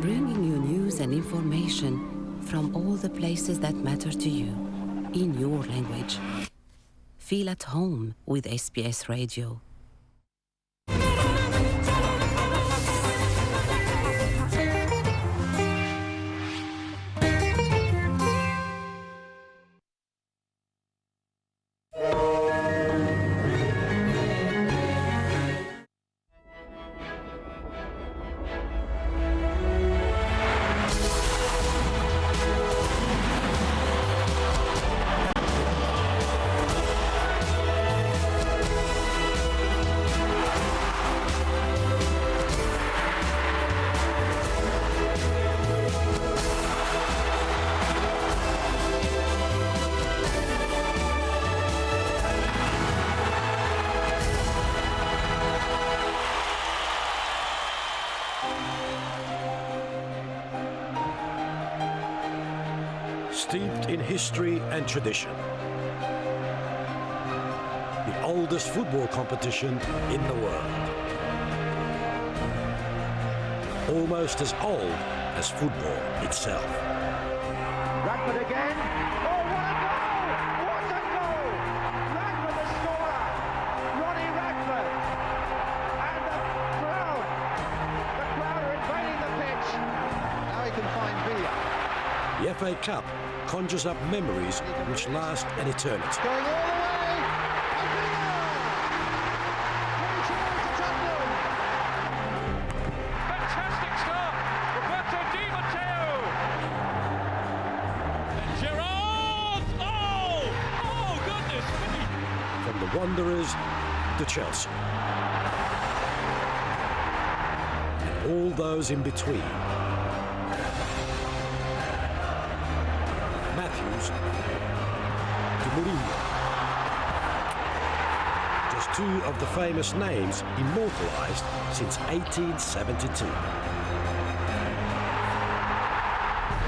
Bringing you news and information from all the places that matter to you in your language. Feel at home with SBS Radio. Steeped in history and tradition. The oldest football competition in the world. Almost as old as football itself. Radford again. Oh, what a goal! What a goal! Radford the scorer. Ronnie Radford. And the crowd are invading the pitch. Now he can find Villa. The FA Cup conjures up memories which last an eternity. Going all the way. And Villa! 3-2 to Tottenham. Fantastic start. Roberto Di Matteo. And Gerrard. Oh, goodness me. From the Wanderers to Chelsea. And all those in between. Matthews to Mourinho. Just two of the famous names immortalised since 1872.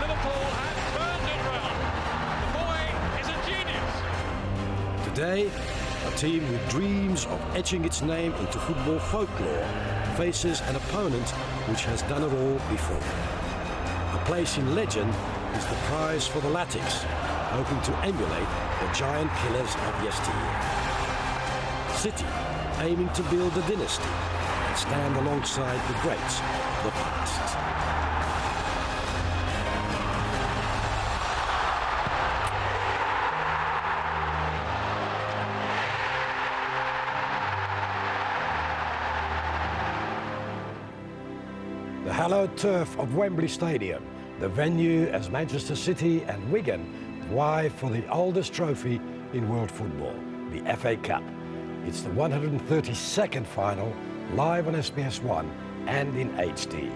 Liverpool have turned it round. The boy is a genius. Today, a team with dreams of etching its name into football folklore faces an opponent which has done it all before. A place in legend is the prize for the Latics, hoping to emulate the giant killers of yesteryear. City, aiming to build a dynasty and stand alongside the greats of the past. The hallowed turf of Wembley Stadium, the venue as Manchester City and Wigan vie for the oldest trophy in world football, the FA Cup. It's the 132nd final, live on SBS One and in HD.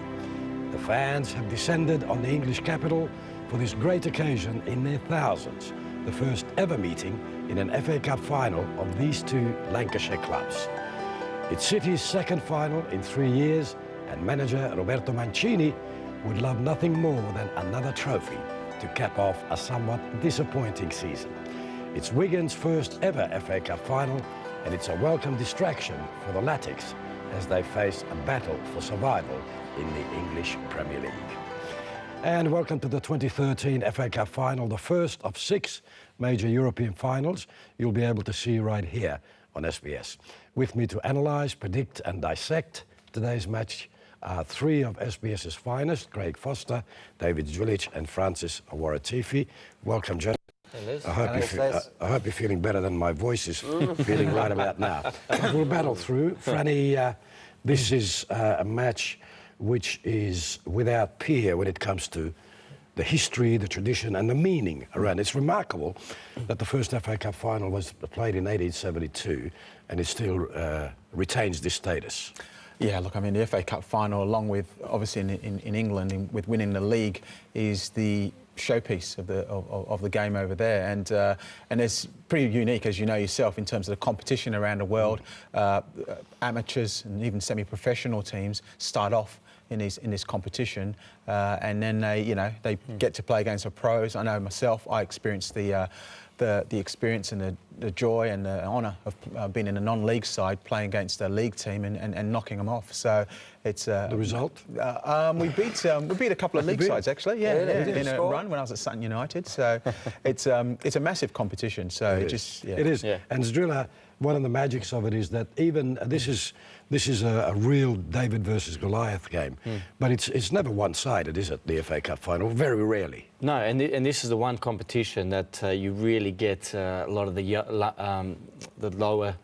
The fans have descended on the English capital for this great occasion in their thousands, the first ever meeting in an FA Cup final of these two Lancashire clubs. It's City's second final in 3 years, and manager Roberto Mancini would love nothing more than another trophy to cap off a somewhat disappointing season. It's Wigan's first ever FA Cup final, and it's a welcome distraction for the Latics as they face a battle for survival in the English Premier League. And welcome to the 2013 FA Cup final, the first of 6 major European finals you'll be able to see right here on SBS. With me to analyse, predict and dissect today's match, 3 of SBS's finest, Craig Foster, David Julich and Francis Awaratifi. Welcome, gentlemen. I hope you're feeling better than my voice is feeling right about now. But we'll battle through. Franny, this is a match which is without peer when it comes to the history, the tradition and the meaning around it. It's remarkable that the first FA Cup final was played in 1872 and it still retains this status. Yeah, look, I mean, the FA Cup final, along with, obviously, in England, with winning the league, is the showpiece of the game over there, and it's pretty unique, as you know yourself, in terms of the competition around the world. Amateurs and even semi-professional teams start off in this competition, and then they get to play against the pros. I know myself, I experienced the experience and the joy and the honour of being in a non-league side, playing against a league team and knocking them off. So it's the result. We beat a couple of league sides actually. Yeah, in a run when I was at Sutton United. So it's a massive competition. So it is. Yeah. And Zdrilla, one of the magics of it is that even this is a real David versus Goliath game, but it's never one-sided, is it? The FA Cup final, very rarely. No, and this is the one competition that you really get a lot of the lower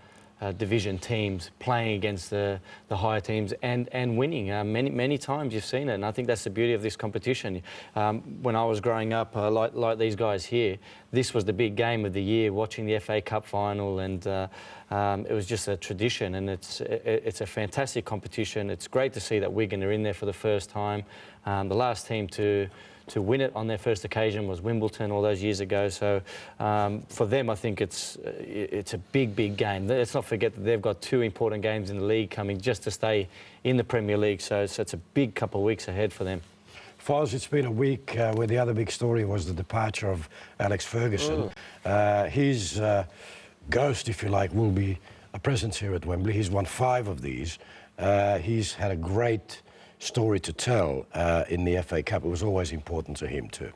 division teams playing against the higher teams and winning. Many times you've seen it, and I think that's the beauty of this competition. When I was growing up, like these guys here, this was the big game of the year, watching the FA Cup final, and it was just a tradition, and it's a fantastic competition. It's great to see that Wigan are in there for the first time. The last team to win it on their first occasion was Wimbledon all those years ago. So for them, I think it's a big game. Let's not forget that they've got 2 important games in the league coming just to stay in the Premier League. So it's a big couple of weeks ahead for them. Foz, it's been a week where the other big story was the departure of Alex Ferguson. His ghost, if you like, will be a presence here at Wembley. He's won 5 of these. He's had a great story to tell in the FA Cup. It was always important to him too.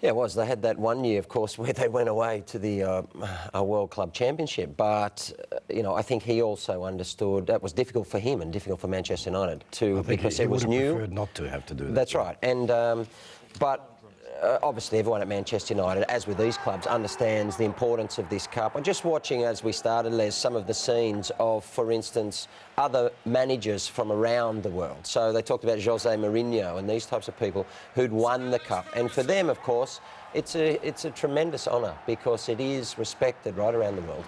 Yeah, it was. They had that one year, of course, where they went away to the World Club Championship. But, you know, I think he also understood that was difficult for him and difficult for Manchester United too, because it was new. He would have preferred not to have to do that. That's right. And but obviously everyone at Manchester United, as with these clubs, understands the importance of this cup. I'm just watching, as we started, Les, some of the scenes of, for instance, other managers from around the world. So they talked about Jose Mourinho and these types of people who'd won the cup. And for them, of course, it's a tremendous honour because it is respected right around the world.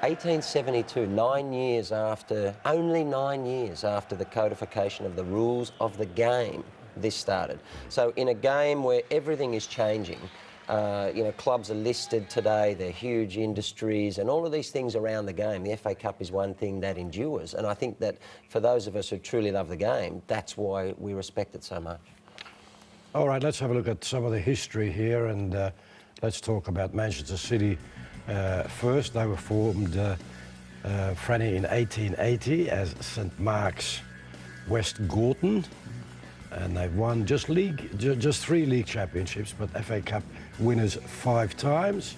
1872, 9 years after, only 9 years after the codification of the rules of the game, this started. So in a game where everything is changing, you know, clubs are listed today, they're huge industries and all of these things around the game. The FA Cup is one thing that endures, and I think that for those of us who truly love the game, that's why we respect it so much. All right, let's have a look at some of the history here, and let's talk about Manchester City first. They were formed, Franny, in 1880 as St Mark's West Gorton. And they've won just 3 league championships, but FA Cup winners 5 times.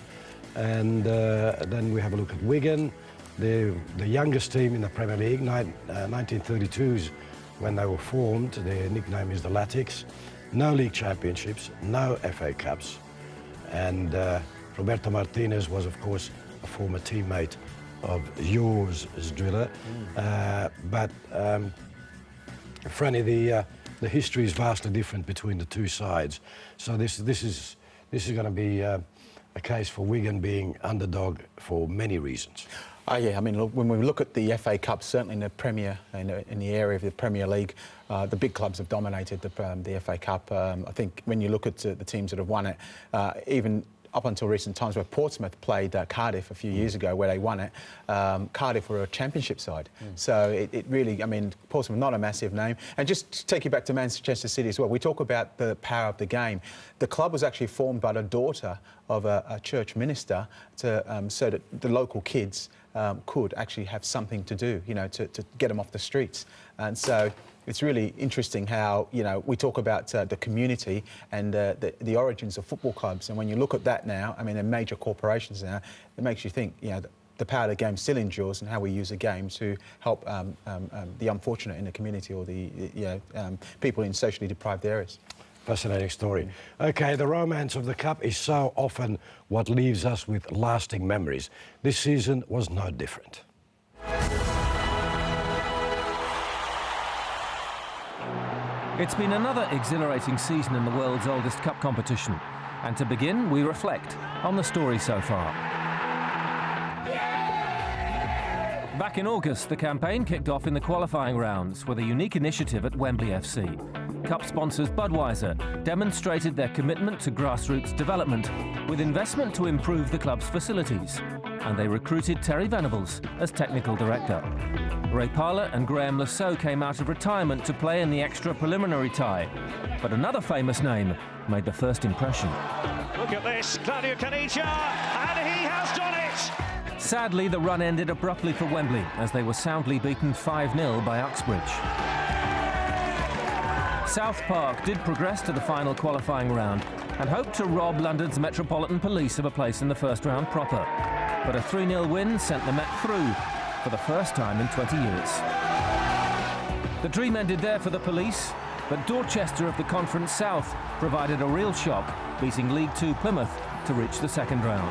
And then we have a look at Wigan. They're the youngest team in the Premier League. 1932 is when they were formed. Their nickname is the Latics. No league championships, no FA Cups. And Roberto Martinez was, of course, a former teammate of yours, Zdrilla. But Franny, the history is vastly different between the two sides. So this is going to be a case for Wigan being underdog for many reasons. Yeah, I mean, look, when we look at the FA Cup, certainly in the Premier, in the area of the Premier League, the big clubs have dominated the FA Cup. I think when you look at the teams that have won it, even up until recent times where Portsmouth played Cardiff a few years ago where they won it, Cardiff were a championship side. So it really, I mean, Portsmouth not a massive name. And just to take you back to Manchester City as well, we talk about the power of the game. The club was actually formed by the daughter of a church minister to, so that the local kids could actually have something to do, you know, to get them off the streets. And so it's really interesting how, you know, we talk about the community and the origins of football clubs. And when you look at that now, I mean, they're major corporations now, it makes you think, you know, the power of the game still endures and how we use the game to help the unfortunate in the community or the people in socially deprived areas. Fascinating story. OK, the romance of the Cup is so often what leaves us with lasting memories. This season was no different. It's been another exhilarating season in the world's oldest cup competition. And to begin, we reflect on the story so far. Back in August, the campaign kicked off in the qualifying rounds with a unique initiative at Wembley FC. Cup sponsors Budweiser demonstrated their commitment to grassroots development with investment to improve the club's facilities. And they recruited Terry Venables as technical director. Ray Parlour and Graham Lasso came out of retirement to play in the extra preliminary tie. But another famous name made the first impression. Look at this, Claudio Caniggia, and he has done it! Sadly, the run ended abruptly for Wembley as they were soundly beaten 5-0 by Uxbridge. South Park did progress to the final qualifying round and hoped to rob London's Metropolitan Police of a place in the first round proper. But a 3-0 win sent the Met through for the first time in 20 years. The dream ended there for the Police, but Dorchester of the Conference South provided a real shock, beating League Two Plymouth to reach the second round.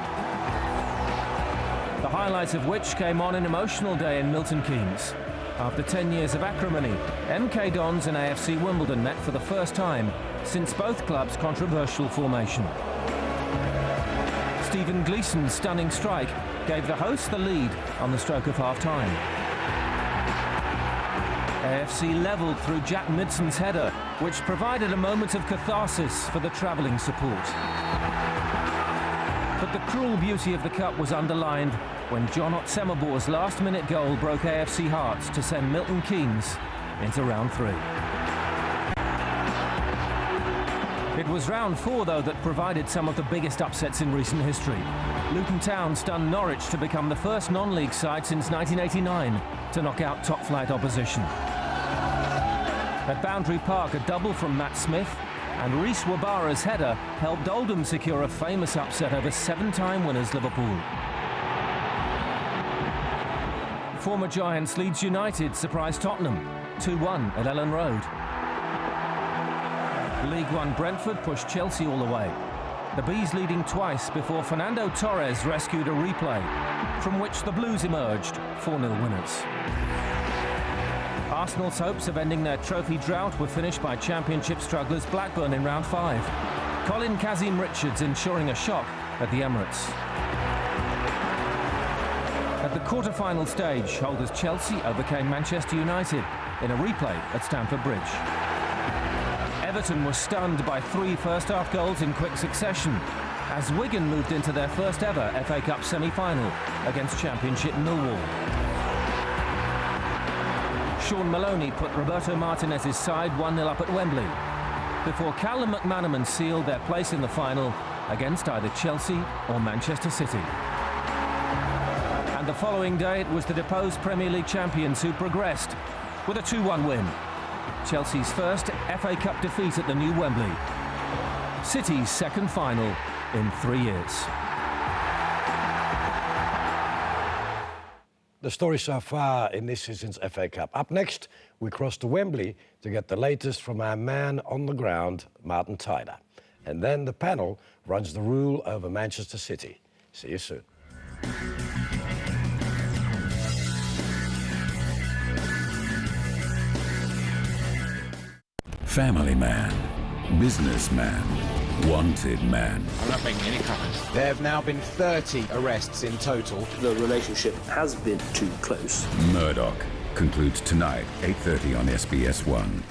The highlight of which came on an emotional day in Milton Keynes. After 10 years of acrimony, MK Dons and AFC Wimbledon met for the first time since both clubs' controversial formation. Stephen Gleeson's stunning strike gave the hosts the lead on the stroke of half-time. AFC levelled through Jack Midson's header, which provided a moment of catharsis for the travelling support. But the cruel beauty of the cup was underlined when John Otsemabor's last-minute goal broke AFC hearts to send Milton Keynes into round 3. It was round 4, though, that provided some of the biggest upsets in recent history. Luton Town stunned Norwich to become the first non-league side since 1989 to knock out top-flight opposition. At Boundary Park, a double from Matt Smith and Reece Wabara's header helped Oldham secure a famous upset over 7-time winners Liverpool. Former giants Leeds United surprised Tottenham 2-1 at Ellen Road. League One Brentford pushed Chelsea all the way. The Bees leading twice before Fernando Torres rescued a replay, from which the Blues emerged 4-0 winners. Arsenal's hopes of ending their trophy drought were finished by Championship strugglers Blackburn in round 5. Colin Kazim-Richards ensuring a shock at the Emirates. At the quarter-final stage, holders Chelsea overcame Manchester United in a replay at Stamford Bridge. Everton was stunned by 3 first-half goals in quick succession as Wigan moved into their first ever FA Cup semi-final against Championship Millwall. Sean Maloney put Roberto Martinez's side 1-0 up at Wembley before Callum McManaman sealed their place in the final against either Chelsea or Manchester City. And the following day it was the deposed Premier League champions who progressed with a 2-1 win. Chelsea's first FA Cup defeat at the new Wembley. City's second final in 3 years. The story so far in this season's FA Cup. Up next, we cross to Wembley to get the latest from our man on the ground, Martin Tyler. And then the panel runs the rule over Manchester City. See you soon. Family man, businessman, wanted man. I'm not making any comments. There have now been 30 arrests in total. The relationship has been too close. Murdoch concludes tonight, 8:30 on SBS 1.